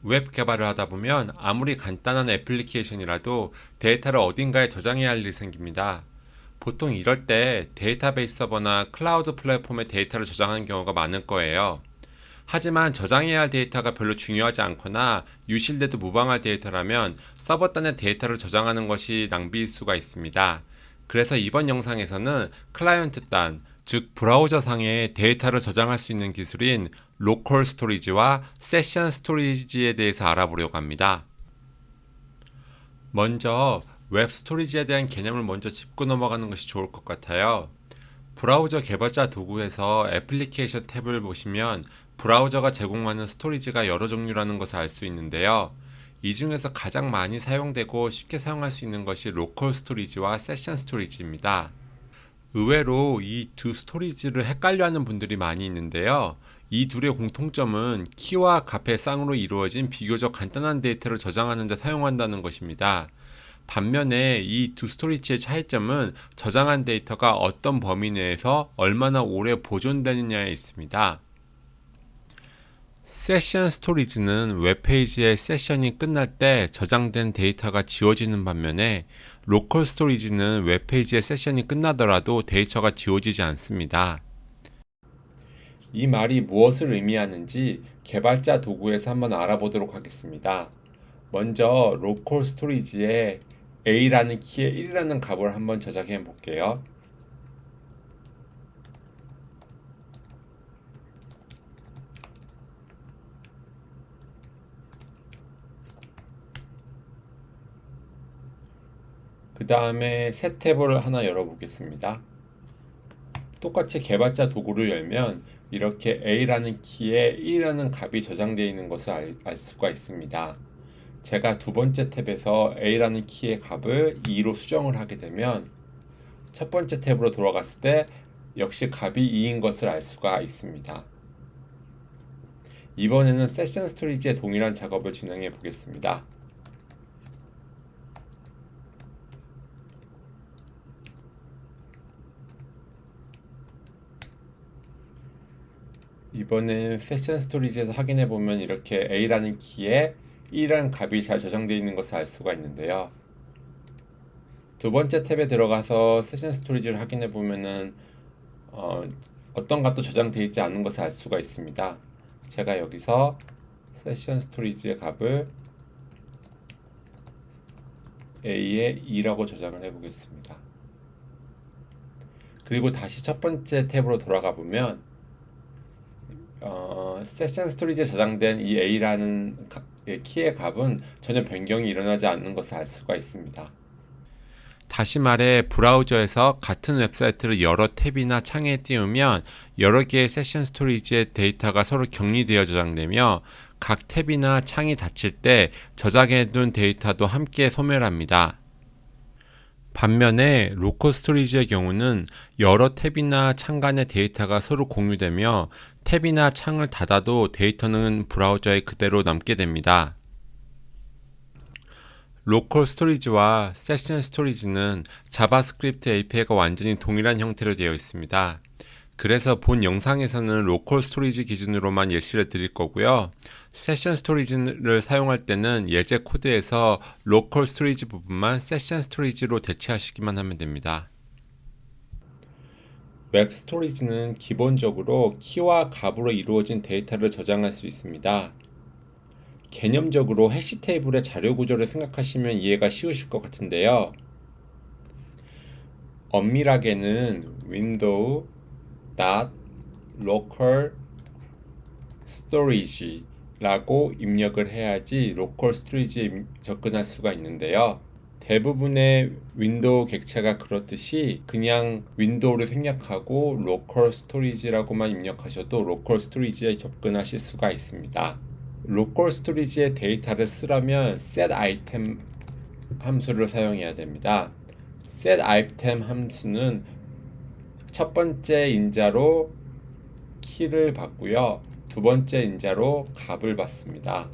웹 개발을 하다 보면 아무리 간단한 애플리케이션이라도 데이터를 어딘가에 저장해야 할 일이 생깁니다. 보통 이럴 때 데이터베이스 서버나 클라우드 플랫폼에 데이터를 저장하는 경우가 많을 거예요. 하지만 저장해야 할 데이터가 별로 중요하지 않거나 유실돼도 무방할 데이터라면 서버 단의 데이터를 저장하는 것이 낭비일 수가 있습니다. 그래서 이번 영상에서는 클라이언트 단, 즉 브라우저 상에 데이터를 저장할 수 있는 기술인 로컬 스토리지와 세션 스토리지에 대해서 알아보려고 합니다. 먼저 웹 스토리지에 대한 개념을 먼저 짚고 넘어가는 것이 좋을 것 같아요. 브라우저 개발자 도구에서 애플리케이션 탭을 보시면 브라우저가 제공하는 스토리지가 여러 종류라는 것을 알 수 있는데요. 이 중에서 가장 많이 사용되고 쉽게 사용할 수 있는 것이 로컬 스토리지와 세션 스토리지입니다. 의외로 이 두 스토리지를 헷갈려하는 분들이 많이 있는데요. 이 둘의 공통점은 키와 값의 쌍으로 이루어진 비교적 간단한 데이터를 저장하는 데 사용한다는 것입니다. 반면에 이 두 스토리지의 차이점은 저장한 데이터가 어떤 범위 내에서 얼마나 오래 보존되느냐에 있습니다. 세션 스토리지는 웹페이지의 세션이 끝날 때 저장된 데이터가 지워지는 반면에 로컬 스토리지는 웹페이지의 세션이 끝나더라도 데이터가 지워지지 않습니다. 이 말이 무엇을 의미하는지 개발자 도구에서 한번 알아보도록 하겠습니다. 먼저 로컬 스토리지에 A라는 키에 1이라는 값을 한번 저장해 볼게요. 그 다음에 새 탭을 하나 열어보겠습니다. 똑같이 개발자 도구를 열면 이렇게 A라는 키에 1이라는 값이 저장되어 있는 것을 알 수가 있습니다. 제가 두 번째 탭에서 A라는 키의 값을 2로 수정을 하게 되면 첫 번째 탭으로 돌아갔을 때 역시 값이 2인 것을 알 수가 있습니다. 이번에는 세션 스토리지에 동일한 작업을 진행해 보겠습니다. 이번엔 세션 스토리지에서 확인해 보면 이렇게 A라는 키에 1이라는 값이 잘 저장되어 있는 것을 알 수가 있는데요. 두 번째 탭에 들어가서 세션 스토리지를 확인해 보면은 어떤 값도 저장되어 있지 않는 것을 알 수가 있습니다. 제가 여기서 세션 스토리지의 값을 A에 2라고 저장을 해 보겠습니다. 그리고 다시 첫 번째 탭으로 돌아가 보면 세션 스토리지에 저장된 이 A라는 키의 값은 전혀 변경이 일어나지 않는 것을 알 수가 있습니다. 다시 말해 브라우저에서 같은 웹사이트를 여러 탭이나 창에 띄우면 여러 개의 세션 스토리지의 데이터가 서로 격리되어 저장되며 각 탭이나 창이 닫힐 때 저장해둔 데이터도 함께 소멸합니다. 반면에 로컬 스토리지의 경우는 여러 탭이나 창 간의 데이터가 서로 공유되며 탭이나 창을 닫아도 데이터는 브라우저에 그대로 남게 됩니다. 로컬 스토리지와 세션 스토리지는 자바스크립트 API가 완전히 동일한 형태로 되어 있습니다. 그래서 본 영상에서는 로컬 스토리지 기준으로만 예시를 드릴 거고요. 세션 스토리지를 사용할 때는 예제 코드에서 로컬 스토리지 부분만 세션 스토리지로 대체하시기만 하면 됩니다. 웹 스토리지는 기본적으로 키와 값으로 이루어진 데이터를 저장할 수 있습니다. 개념적으로 해시 테이블의 자료 구조를 생각하시면 이해가 쉬우실 것 같은데요. 엄밀하게는 window local storage라고 입력을 해야지 로컬 스토리지에 접근할 수가 있는데요. 대부분의 윈도우 객체가 그렇듯이 그냥 윈도우를 생략하고 로컬 스토리지라고만 입력하셔도 로컬 스토리지에 접근하실 수가 있습니다. 로컬 스토리지에 데이터를 쓰려면 setItem 함수를 사용해야 됩니다. setItem 함수는 첫 번째 인자로 키를 받고요. 두 번째 인자로 값을 받습니다.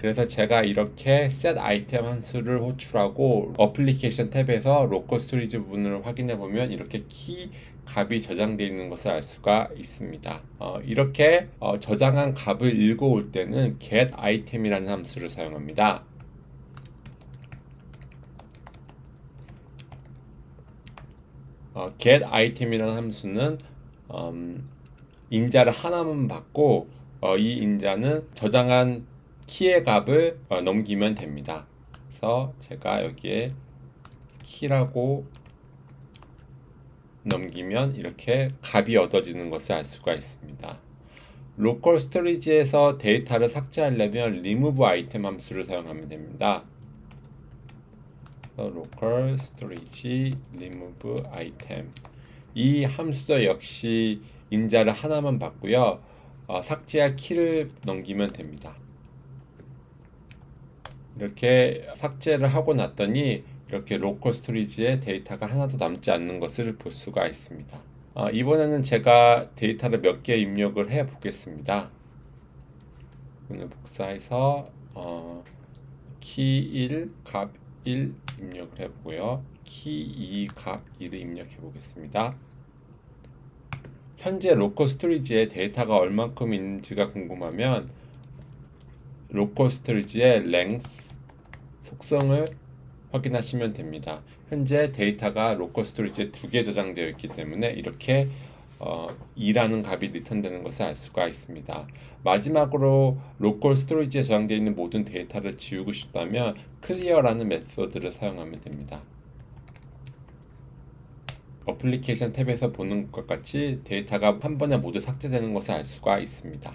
그래서 제가 이렇게 set 아이템 함수를 호출하고 어플리케이션 탭에서 로컬 스토리지 부분을 확인해 보면 이렇게 키 값이 저장되어 있는 것을 알 수가 있습니다. 이렇게 저장한 값을 읽어올 때는 get item이라는 함수를 사용합니다. get item이라는 함수는 인자를 하나만 받고 이 인자는 저장한 키의 값을 넘기면 됩니다. 그래서 제가 여기에 키라고 넘기면 이렇게 값이 얻어지는 것을 알 수가 있습니다. 로컬 스토리지에서 데이터를 삭제하려면 remove item 함수를 사용하면 됩니다. 로컬 스토리지 remove item 이 함수도 역시 인자를 하나만 받고요. 삭제할 키를 넘기면 됩니다. 이렇게 삭제를 하고 났더니 이렇게 로컬 스토리지에 데이터가 하나도 남지 않는 것을 볼 수가 있습니다. 이번에는 제가 데이터를 몇 개 입력을 해 보겠습니다. 오늘 복사해서 키 1, 값 1 입력을 해보고요. 키 2, 값 2를 입력해 보겠습니다. 현재 로컬 스토리지에 데이터가 얼만큼 있는지가 궁금하면 로컬 스토리지의 length 속성을 확인하시면 됩니다. 현재 데이터가 로컬 스토리지에 2개 저장되어 있기 때문에 이렇게 2라는 값이 리턴되는 것을 알 수가 있습니다. 마지막으로 로컬 스토리지에 저장되어 있는 모든 데이터를 지우고 싶다면 clear라는 메소드를 사용하면 됩니다. 어플리케이션 탭에서 보는 것과 같이 데이터가 한 번에 모두 삭제되는 것을 알 수가 있습니다.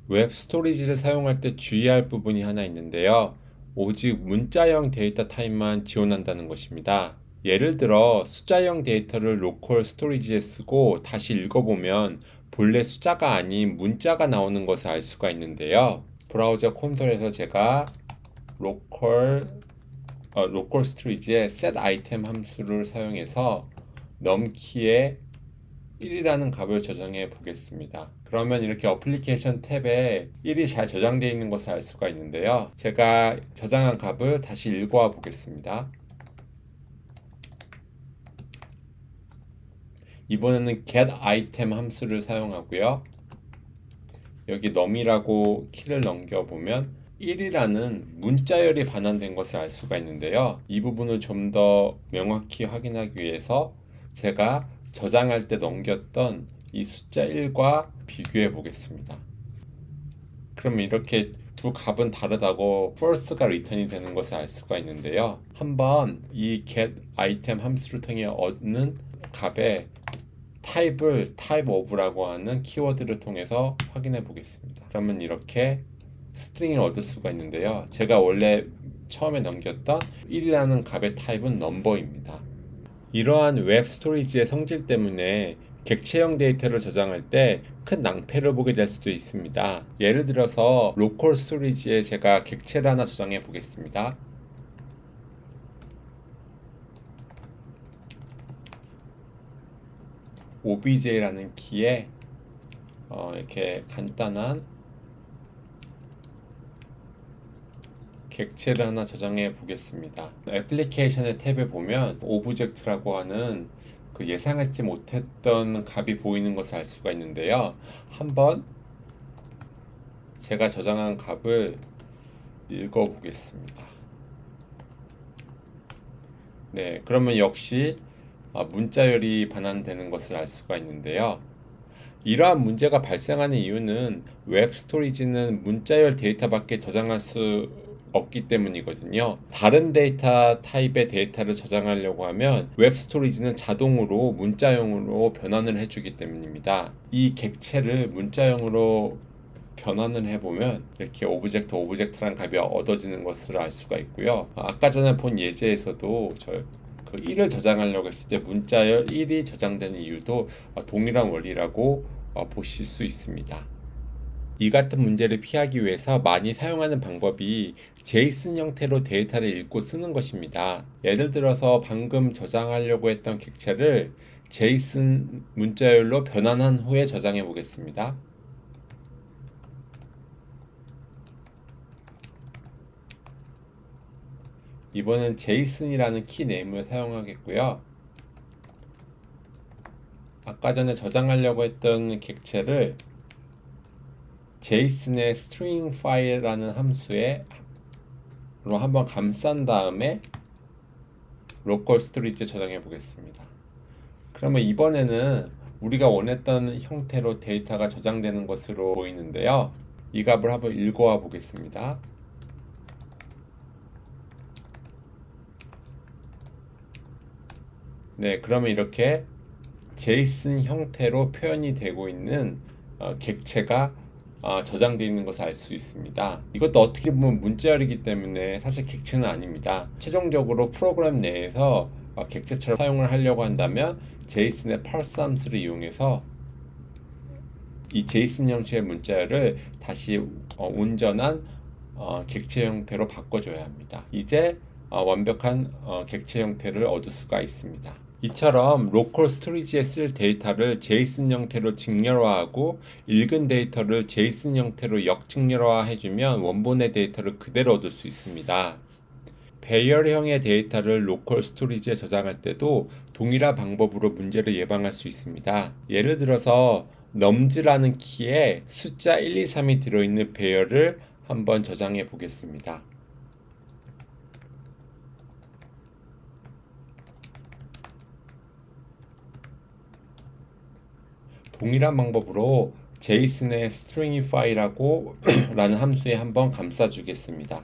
웹 스토리지를 사용할 때 주의할 부분이 하나 있는데요. 오직 문자형 데이터 타입만 지원한다는 것입니다. 예를 들어 숫자형 데이터를 로컬 스토리지에 쓰고 다시 읽어보면 본래 숫자가 아닌 문자가 나오는 것을 알 수가 있는데요. 브라우저 콘솔에서 제가 로컬 스토리지의 set item 함수를 사용해서 넘키에 1이라는 값을 저장해 보겠습니다. 그러면 이렇게 어플리케이션 탭에 1이 잘 저장되어 있는 것을 알 수가 있는데요. 제가 저장한 값을 다시 읽어 보겠습니다. 이번에는 get item 함수를 사용하고요. 여기 num이라고 키를 넘겨보면 1이라는 문자열이 반환된 것을 알 수가 있는데요. 이 부분을 좀 더 명확히 확인하기 위해서 제가 저장할 때 넘겼던 이 숫자 1과 비교해 보겠습니다. 그러면 이렇게 두 값은 다르다고 false가 리턴이 되는 것을 알 수가 있는데요. 한번 이 get item 함수를 통해 얻는 값의 타입을 type of라고 하는 키워드를 통해서 확인해 보겠습니다. 그러면 이렇게 스트링을 얻을 수가 있는데요. 제가 원래 처음에 넘겼던 1이라는 값의 타입은 number입니다. 이러한 웹 스토리지의 성질 때문에 객체형 데이터를 저장할 때 큰 낭패를 보게 될 수도 있습니다. 예를 들어서 로컬 스토리지에 제가 객체를 하나 저장해 보겠습니다. obj라는 키에 이렇게 간단한 객체를 하나 저장해 보겠습니다. 애플리케이션의 탭에 보면 오브젝트라고 하는 그 예상하지 못했던 값이 보이는 것을 알 수가 있는데요. 한번 제가 저장한 값을 읽어 보겠습니다. 네, 그러면 역시 문자열이 반환되는 것을 알 수가 있는데요. 이러한 문제가 발생하는 이유는 웹 스토리지는 문자열 데이터밖에 저장할 수 없기 때문이거든요. 다른 데이터 타입의 데이터를 저장하려고 하면 웹 스토리지는 자동으로 문자형으로 변환을 해주기 때문입니다. 이 객체를 문자형으로 변환을 해보면 이렇게 오브젝트란 값이 얻어지는 것을 알 수가 있고요. 아까 전에 본 예제에서도 그 1을 저장하려고 했을 때 문자열 1이 저장되는 이유도 동일한 원리라고 보실 수 있습니다. 이 같은 문제를 피하기 위해서 많이 사용하는 방법이 JSON 형태로 데이터를 읽고 쓰는 것입니다. 예를 들어서 방금 저장하려고 했던 객체를 JSON 문자열로 변환한 후에 저장해 보겠습니다. 이번엔 제이슨이라는 키 네임을 사용하겠고요. 아까 전에 저장하려고 했던 객체를 제이슨의 string file라는 함수로 한번 감싼 다음에 로컬 스토리지에 저장해 보겠습니다. 그러면 이번에는 우리가 원했던 형태로 데이터가 저장되는 것으로 보이는데요. 이 값을 한번 읽어와 보겠습니다. 네, 그러면 이렇게 제이슨 형태로 표현이 되고 있는 객체가 저장되어 있는 것을 알 수 있습니다. 이것도 어떻게 보면 문자열이기 때문에 사실 객체는 아닙니다. 최종적으로 프로그램 내에서 객체처럼 사용을 하려고 한다면 제이슨의 parse 함수를 이용해서 이 제이슨 형식의 문자열을 다시 온전한 객체 형태로 바꿔줘야 합니다. 이제 완벽한 객체 형태를 얻을 수가 있습니다. 이처럼 로컬 스토리지에 쓸 데이터를 제이슨 형태로 직렬화하고 읽은 데이터를 제이슨 형태로 역직렬화 해주면 원본의 데이터를 그대로 얻을 수 있습니다. 배열형의 데이터를 로컬 스토리지에 저장할 때도 동일한 방법으로 문제를 예방할 수 있습니다. 예를 들어서 nums라는 키에 숫자 1, 2, 3이 들어있는 배열을 한번 저장해 보겠습니다. 동일한 방법으로 제이슨의 stringify라고 라는 함수에 한번 감싸 주겠습니다.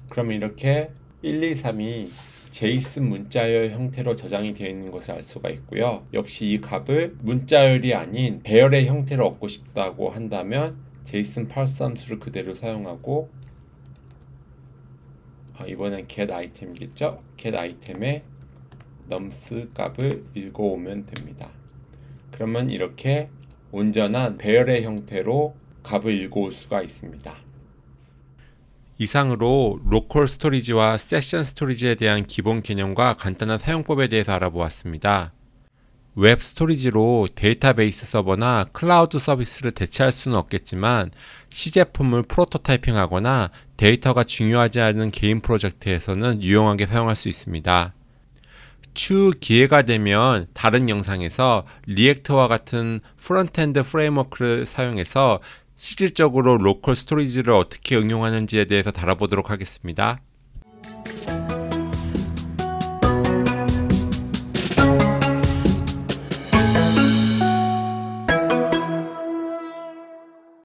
그러면 이렇게 1, 2, 3이 제이슨 문자열 형태로 저장이 되어 있는 것을 알 수가 있고요. 역시 이 값을 문자열이 아닌 배열의 형태로 얻고 싶다고 한다면 제이슨 parse 함수를 그대로 사용하고 이번엔 get item이겠죠? get item에 nums 값을 읽어오면 됩니다. 그러면 이렇게 온전한 배열의 형태로 값을 읽어올 수가 있습니다. 이상으로 로컬 스토리지와 세션 스토리지에 대한 기본 개념과 간단한 사용법에 대해서 알아보았습니다. 웹 스토리지로 데이터베이스 서버나 클라우드 서비스를 대체할 수는 없겠지만 시제품을 프로토타이핑하거나 데이터가 중요하지 않은 개인 프로젝트에서는 유용하게 사용할 수 있습니다. 추후 기회가 되면 다른 영상에서 리액트와 같은 프론트엔드 프레임워크를 사용해서 실질적으로 로컬 스토리지를 어떻게 응용하는지에 대해서 다뤄보도록 하겠습니다.